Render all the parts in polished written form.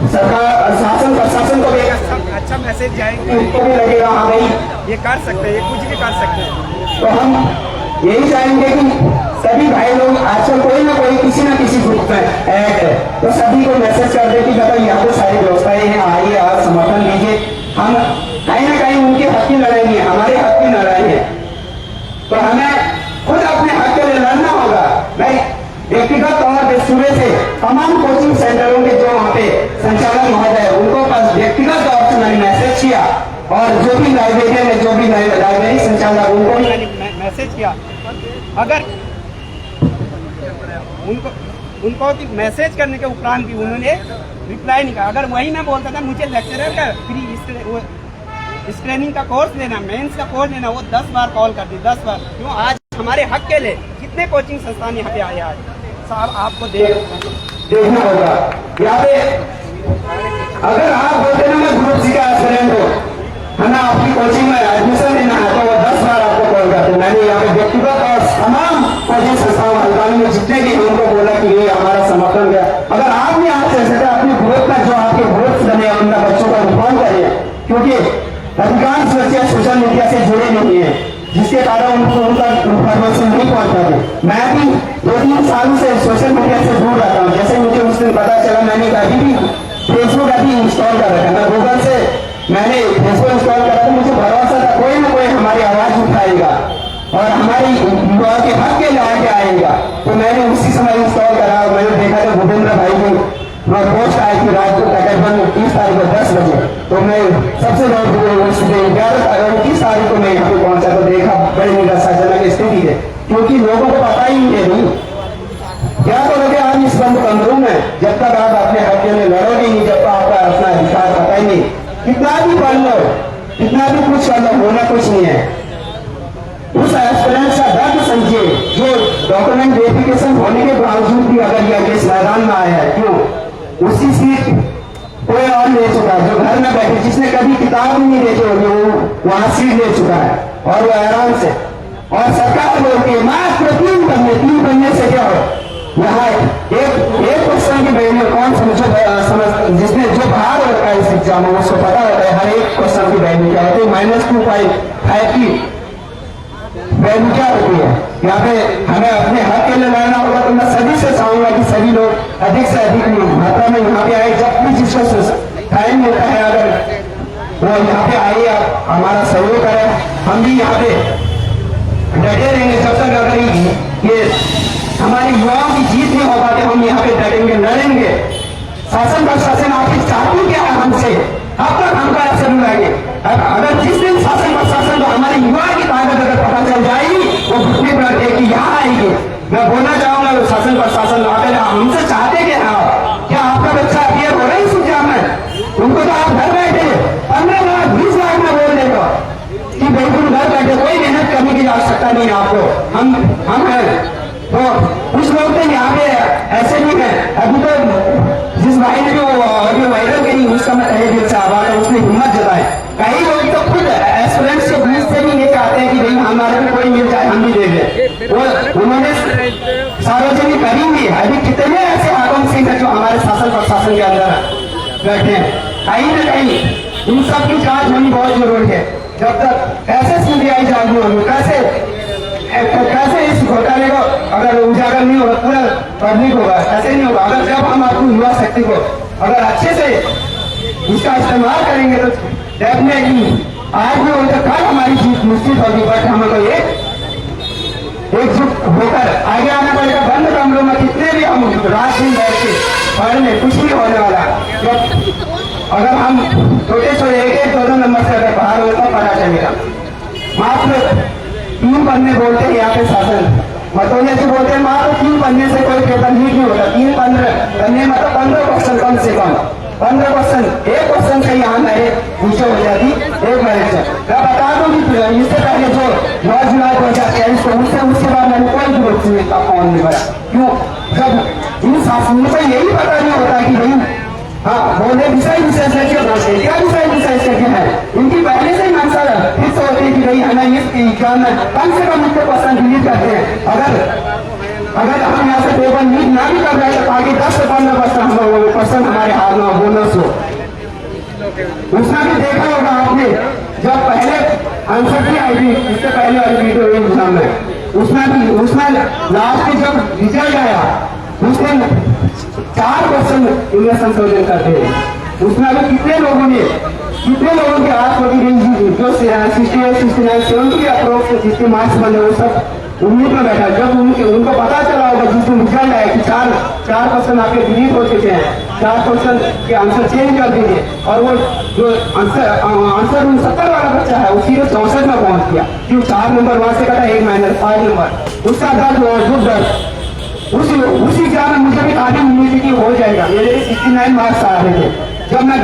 सरकार शासन प्रशासन को भी अच्छा मैसेज जाएगा, उनको भी लगेगा हाँ भाई ये कर सकते हैं, ये कुछ भी कर सकते हैं। तो हम यही चाहेंगे कि सभी भाई लोग आजकल कोई ना कोई किसी ना किसी ग्रुप में ऐड है, तो सभी को मैसेज कर दे कि दादा यहाँ पे सारी व्यवस्थाएं हैं, आइए आज समर्थन लीजिए। हम कहीं ना कहीं उनके हक की लड़ाई है, हमारे हक की लड़ाई है, तो हमें खुद अपने हक के लिए लड़ना होगा। मैं व्यक्तिगत तौर पर सुबह से तमाम कोचिंग सेंटरों के जो वहाँ पे संचालक महोदय है उनको पास व्यक्तिगत तौर से मैंने मैसेज किया, और जो भी लाइब्रेरियन है, जो भी लाइब्रेरी संचालक उनको भी मैंने मैसेज किया। अगर उनको मैसेज करने के उपरांत भी उन्होंने रिप्लाई नहीं करा। अगर वही मैं बोलता था मुझे लेक्चरर का फ्री स्क्रीनिंग का कोर्स लेना, मेंस का कोर्स लेना, वो 10 बार कॉल कर दी, 10 बार। क्यों? आज हमारे हक के लिए कितने कोचिंग संस्थान यहाँ पे आए आज साहब, आपको देखना होगा। यहाँ पे अगर आप बोलते ना मैं ग्रुप सी का एस्पिरेंट हूँ, है ना, आपकी कोचिंग में एडमिशन लेना है, तो वो 10 बार आपको कॉल करते। मैंने यहाँ पे व्यक्तिगत और तमाम कोचिंग संस्थाओं हल्द्वानी में जितने भी उनको बोला कि ये हमारा समर्थन है। अगर आप भी आप से अपने ग्रुप का जो आपके ग्रुप बने उनका बच्चों का इन्फॉर्म करिए, क्योंकि अधिकांश बच्चे सोशल मीडिया से जुड़े नहीं है, जिसके कारण उनको उनका इन्फॉर्मेशन नहीं पहुंच पाती। मैं भी 2-3 सालों से सोशल मीडिया से दूर रहता हूँ। जैसे मुझे उस दिन पता चला, मैंने अभी भी फेसबुक अभी इंस्टॉल कर रखा है, गूगल से मैंने फेसबुक इंस्टॉल करा, तो मुझे भरोसा था कोई ना कोई हमारी आवाज उठाएगा और हमारी युवाओं के हक के लिए आगे आएगा। तो मैंने उसी समय इंस्टॉल करा और मैंने देखा था भूपेंद्र भाई की पोस्ट आई थी रात को तकरीबन 30 तारीख को 10 बजे। तो मैं सबसे 29 तारीख को मैं यहाँ पे पहुंचा, तो देखा बड़ी निराशाजनक स्थिति है, क्योंकि लोगों को पता ही नहीं क्या करोगे आप इस बंद कमरों में, जब तक आप अपने हक के लिए लड़ोगे नहीं, जब तक आपका अपना अधिकार पता ही नहीं। कितना भी पढ़ लो, कितना भी कुछ कर लो, होना कुछ नहीं है। उस एस्पिरेंट का दर्द समझिए जो डॉक्यूमेंट वेरिफिकेशन होने के बावजूद भी अगर यह केस मैदान में आया है, क्यों? उसी सीट कोई और ले चुका है, जो घर में बैठे, जिसने कभी किताब नहीं देखी होगी, वो वहां सीट ले चुका है और वो आराम से। और सरकार बोलती है मात्र 3 पन्ने से क्या हो, यहाँ एक क्वेश्चन की वैल्यू कौन समझ, जिसने जो बाहर होता है इस एग्जाम में उसको पता होता है हर एक क्वेश्चन की वैल्यू क्या होती है, -2.5 की वैल्यू क्या होती है। यहाँ पे हमें अपने हक के लिए लड़ना होगा। तो मैं सभी से चाहूंगा कि सभी लोग अधिक से अधिक मात्रा में यहाँ पे आए, जब भी जिसको टाइम मिलता है अगर वो यहाँ पे आइए, आप हमारा सहयोग करें। हम भी यहाँ पे डटे रहेंगे जब तक अगर ये हमारी युवाओं की जीत नहीं हो पाते, हम यहाँ पे डटेंगे, लड़ेंगे। शासन प्रशासन आपकी चाहती क्या है हमसे, अब तक हमका असर मिलाएंगे। अगर जिस दिन शासन प्रशासन को हमारे युवा की ताकत अगर पता चल जाएगी, वो घुटने पर एक यहाँ आएगी। मैं बोलना चाहूंगा तो शासन प्रशासन आकर हमसे चाहते क्या आपका बच्चा अपियर हो रहा है इस एग्जाम में? उनको तो आप घर बैठे 15 लाख 20 लाख में बोल देगा कि बिल्कुल घर बैठे, कोई मेहनत करने की आवश्यकता नहीं है आपको, हम हैं। तो कुछ लोग तो यहाँ पे ऐसे नहीं है। अभी तो जिस भाई ने जो ऑडियो वायरल करी उसका मैं तहे दिल से आभार है, उसने हिम्मत जताए। कई लोग तो खुद एस्पिरेंट्स के बीच से भी ये चाहते हैं कि भाई हमारे में कोई मिल जाए हम भी दे दें। वो उन्होंने सार्वजनिक करी भी। अभी कितने ऐसे आगम सिंह है जो हमारे शासन प्रशासन के अंदर बैठे हैं, कहीं ना कहीं इन सब की जांच होनी बहुत जरूरी है। जब तक ऐसे सीबीआई जांच नहीं होगी, कैसे इस घोटाले को अगर उजागर नहीं होगा पूरा पब्लिक होगा, ऐसे नहीं होगा। अगर जब हम अपनी युवा शक्ति को अगर अच्छे से इसका इस्तेमाल करेंगे तो डेफिनेटली आज भी होता, कल हमारी जीत निश्चित होगी। बट हमको एकजुट होकर आगे आना पड़ेगा। बंद कमरों में कितने भी हम रात दिन बैठ के पढ़ लें, कुछ भी होने वाला। अगर हम छोटे छोटे 1-2 नंबर से अगर बाहर होता पढ़ा चलेगा। मात्र 3 पन्ने बोलते हैं यहाँ पे शासन, मतोलिया से बोलते हैं मात्र 3 पन्ने से कोई पेपर लीक नहीं होता। 3 पन्ने मतलब 15 क्वेश्चन कम से कम, 15 क्वेश्चन, एक क्वेश्चन से यहाँ मेरे पूछे हो जाती 1 मिनट से। मैं बता दूं कि इससे पहले जो 9 जुलाई 2023 को उसके बाद मैंने कोई ग्रुप का फॉर्म नहीं भरा। क्यों? जब इन शासनों को यही पता नहीं होता कि भाई हाँ बोले विषय विशेषज्ञ बोलते क्या विषय विशेषज्ञ है, इनकी पहले से ही मंशा फिक्स होती है कि भाई हमें इस एग्जाम में कम से कम मुख्य क्वेश्चन डिलीट करते हैं। अगर अगर हम यहाँ से पेपर लीक ना भी कर रहे हैं तो आगे 10 से 15% हमारे हाथ में बोनस हो। उसमें भी देखा होगा आपने, जब पहले आंसर की आई थी, इससे पहले वाली वीडियो एग्जाम में, उसमें लास्ट में जब रिजल्ट आया उसमें 4% इन्हें संशोधन करते हैं। उसमें अभी कितने लोगों के हाथ में जो 68, 69, 70 के अप्रोक्स जिसके मार्क्स बने वो सब उम्मीद में बैठा। जब उनको पता चला होगा जिस दिन रिजल्ट आया कि 4% आपके डिलीट हो चुके हैं, 4% के आंसर चेंज कर दीजिए, और वो जो आंसर 70 वाला बच्चा है वो सीधे 64 में पहुंच गया, क्यों 4 नंबर वहां से कटा, 1 माइनस 5 नंबर। उसका दर्द दुख दर्द उसी एग्जाम में मुझे भी काफी उम्मीद थी कि हो जाएगा। मेरे भी 69 मार्क्स आ रहे थे। जब मैं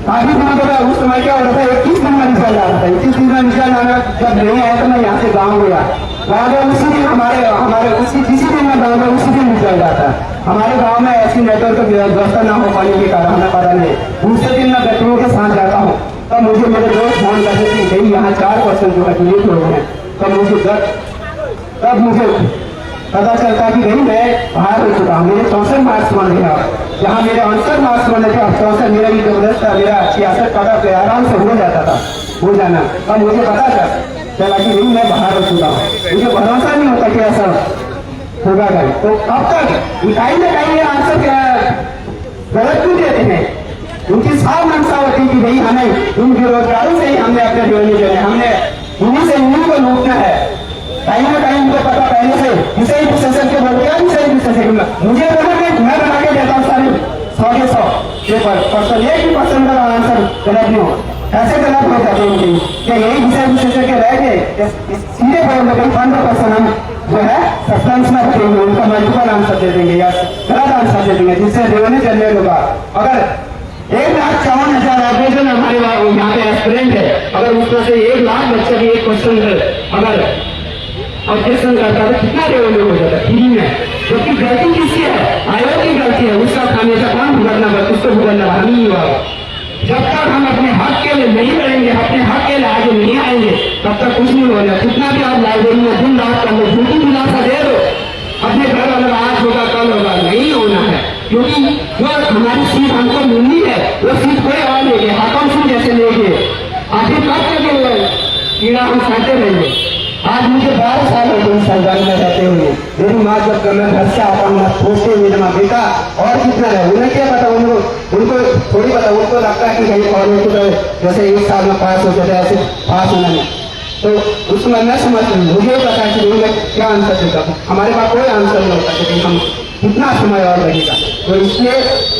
काफी दिनों के उस समय क्या हो रहा था, 21 दिन में रिजल्ट आ रहा था। 21 दिन में रिजल्ट आना जब नहीं आया तो मैं यहाँ से गाँव गया। गाँव में उसी दिन हमारे जिसी दिन में गाँव में उसी दिन रिजल्ट आता है। हमारे गाँव में ऐसी नेटवर्क व्यवस्था ना हो पाने के कारण हमें पता नहीं। दूसरे दिन मैं बच्चों के साथ जाता हूँ तब मुझे मेरे दोस्त फोन करते थे भाई यहाँ 4% जो है डिलीट हो गए हैं। तब मुझे पता चलता कि भाई मैं बाहर हो चुका हूँ। मेरे 64 मार्क्स बन गया, जहाँ मेरे 69 मार्क्स बने थे, 64 मेरा भी जबरदस्त था। मेरा 66 कटा पे आराम से हो जाता था, हो जाना। अब मुझे पता चला कि नहीं मैं बाहर हो चुका हूँ। मुझे भरोसा नहीं होता कि ऐसा होगा कहीं। तो अब तक कहीं ना कहीं ये आंसर गलत क्यों देते हैं? उनकी साफ मंशा होती कि भाई हमें इन बेरोजगारों से ही हमने अपने जीवन में हमने इन्हीं से इन्हीं को लूटना है। कहीं ना कहीं उनको पता पहले से विषय विशेषण के बोलते हैं, विषय विशेषण मुझे मैं बना के देता हूँ सारे 100 के 100 पेपर, परसेंट 1% का आंसर गलत नहीं हो। ऐसे गलत हो जाते हैं उनकी कि यही विषय विशेषण के रह के सीधे बोल देंगे 15% हम जो है सस्पेंस में रखेंगे, उनका मल्टीपल आंसर दे देंगे या गलत आंसर दे देंगे, जिससे रेवेन्यू जनरेट होगा। अगर 1,54,000 एवरेज हमारे यहाँ पे एस्पिरेंट है, अगर उसमें से 1 लाख बच्चे भी 1% अगर ऑब्जेक्शन करता है कितना रेवेन्यू हो जाता है फ्री में? क्योंकि गलती किसकी है? आयोग की गलती है। उसका खामियाजा कौन भुगतना है? उसको भुगतना हम ही हुआ। जब तक हम अपने हक के लिए नहीं लड़ेंगे, अपने हक के लिए आगे नहीं आएंगे, तब तक कुछ नहीं होगा। कितना भी आप लाइब्रेरी में दिन रात कर लो, झूठी दिलासा दे दो अपने घर वाले, आज होगा कल होगा, नहीं होना है। क्योंकि जो हमारी सीट हमको मिलनी है वो सीट कोई और लेंगे, हाकम सिंह जैसे लेंगे। आखिर कब तक कीड़ा हम खाते रहेंगे? आज मुझे 12 साल हो गए सरकार में रहते हुए। मेरी माँ जब मैं घर से आता हूँ सोचते मेरे माँ बेटा और कितना है, उन्हें क्या पता, उनको थोड़ी पता। उनको लगता है कि भाई कॉलेज तो जैसे 1 साल में पास हो जाता है, ऐसे पास होना नहीं। तो उसमें मैं समझ मुझे पता है कि मैं क्या आंसर देता हूँ। हमारे पास कोई आंसर नहीं होता कि हम कितना समय और लगेगा। तो इसलिए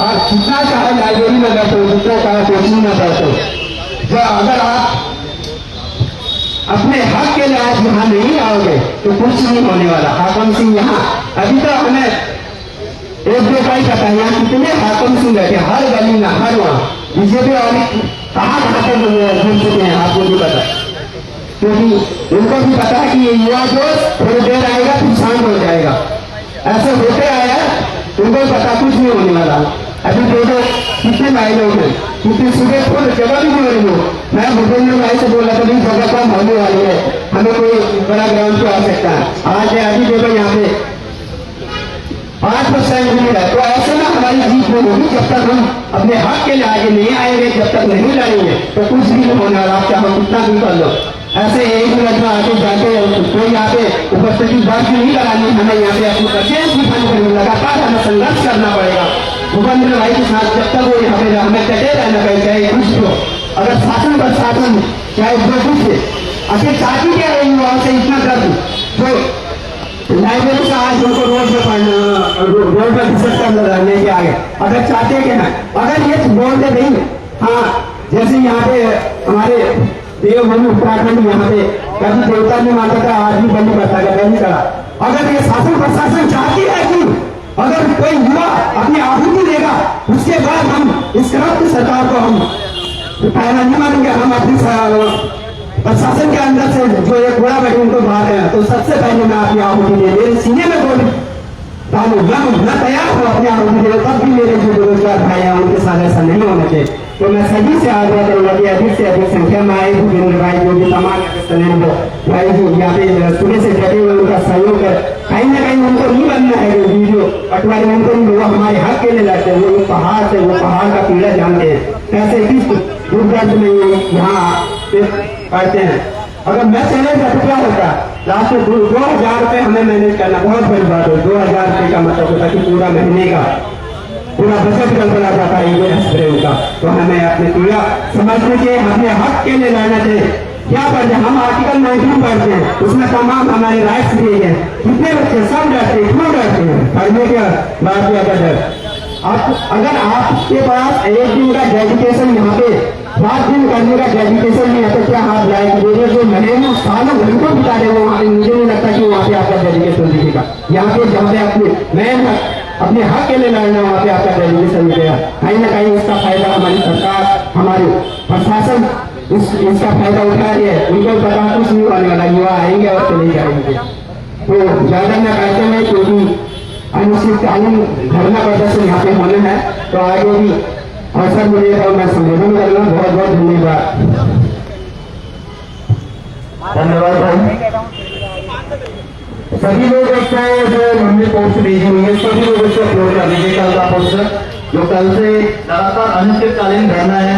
आप जितना चाहे लाइब्रेरी में बैठो, जितना चाहे कोचिंग में बैठो, जो अगर आप अपने हक के लिए आज यहाँ नहीं आओगे तो कुछ नहीं होने वाला। हाकम सिंह यहाँ अभी तो हमें 1-2 का ही पता है, यहाँ कितने हाकम सिंह बैठे हर गली में, हर वहाँ बीजेपी वाले कहाँ से घूम चुके हैं आपको भी पता। क्योंकि उनको भी पता है कि ये युवा जोश थोड़ी देर आएगा फिर शांत हो जाएगा। ऐसे होते आया, उनको पता कुछ नहीं होने वाला। अभी देखो कितने भाई लोग हैं, कितने सुबह थोड़ी जगह भी नहीं हो रही हो। मैं भूपेंद्र भाई से बोला था जगह कम होने वाली है, हमें कोई बड़ा ग्राउंड की आवश्यकता है। आज अभी देखो यहाँ पे 5% मिल रहा है। तो ऐसे ना हमारी जीत नहीं होगी जब तक हम अपने हक के लिए आगे नहीं आएंगे, जब तक नहीं लड़ेंगे तो कुछ भी नहीं होने वाला। आप चाहे कितना भी कर लो, ऐसे एक मिनट में आके जाके कोई यहाँ पे उपस्थिति बात नहीं करानी। हमें यहाँ पे अपनी प्रत्येक दिखाने पड़ेगी, लगातार हमें संघर्ष करना पड़ेगा भूपेंद्र भाई के साथ। जब तक वो यहाँ पे हमें कटे रहना पड़ेगा, चाहे कुछ हो, अगर शासन पर शासन चाहे जो कुछ है। आखिर चाहती क्या है युवाओं से इतना दर्द? जो लाइब्रेरी से आज उनको रोड पर विजिट करने लगने के आगे अगर चाहते क्या है, अगर ये बोलते नहीं, हाँ जैसे यहाँ पे हमारे देवभूमि उत्तराखंड यहाँ पे कभी देवता नहीं मानता था, आज भी बंद करता है, नहीं करा। अगर ये शासन प्रशासन चाहती है कि अगर कोई युवा अपनी आहुति देगा उसके बाद हम इस करप्ट सरकार को हम पहला नहीं मानेंगे। हम अपनी प्रशासन के अंदर से जो एक बड़ा बैठे उनको बात है, तो सबसे पहले मैं अपनी आहुति दे, मेरे सीने में गोली डालू, मैं तैयार हूँ अपनी आहुति दे, तब भी मेरे जो बेरोजगार भाई हैं उनके साथ ऐसा नहीं होना चाहिए। तो मैं सभी से आग्रह करूंगा कि अधिक से अधिक संख्या में आए भूपेंद्र भाई जो भी तमाम भाई जो यहाँ पे सुबह से डटे हुए उनका सहयोग कर कहीं ना कहीं उनको नहीं बनना है जो वीडियो पटवारी उनको नहीं, वो हमारे हक के लिए लड़ते हैं। वो पहाड़ से वो पहाड़ का पीड़ा जानते हैं कैसे किस दुर्दर्द में ये यहाँ पढ़ते हैं। अगर मैं चले जाता तो क्या होता, लास्ट में 2000 रुपये हमें मैनेज करना बहुत बड़ी बात हो। 2000 रुपये का मतलब होता कि पूरा महीने का पूरा बजट कल्पना जाता है ये रेस्टोरेंट का। तो हमें अपने पूरा समझने के अपने हक के लिए लड़ना चाहिए। क्या पढ़ते हैं हम आर्टिकल 19 पढ़ते हैं, उसमें तमाम हमारे राइट्स दिए गए। कितने बच्चे सब डरते हैं, क्यों डरते हैं? पढ़ने के बाद क्या डर? अगर आपके पास एक दिन का डेडिकेशन यहाँ पे 7 दिन करने का डेडिकेशन नहीं है तो क्या आप जाएंगे? जो महीनों सालों घंटों बिता रहे हो वहाँ पे, मुझे नहीं लगता कि वहाँ पे आपका डेडिकेशन दिखेगा। यहाँ पे जहाँ पे अपने हक के लिए लड़ना वहाँ पे आपका डेडिकेशन मिलेगा। कहीं ना कहीं इसका फायदा हमारी सरकार हमारे प्रशासन इसका फायदा उठा रही है। उनको पता कुछ नहीं होने वाला, युवा आएंगे और चले जाएंगे। तो ज्यादा न करते हैं क्योंकि अनिश्चितकालीन धरना प्रदर्शन यहाँ पे होने हैं, तो आगे भी अवसर मिलेगा और मैं संबोधन करूँगा। बहुत बहुत धन्यवाद। धन्यवाद भाई। सभी लोग देखते हैं जो हमने पोस्ट भेजी हुई है, सभी लोग इसको अपलोड कर दीजिए कल का पोस्टर जो कल से लगातार अनिश्चितकालीन धरना है।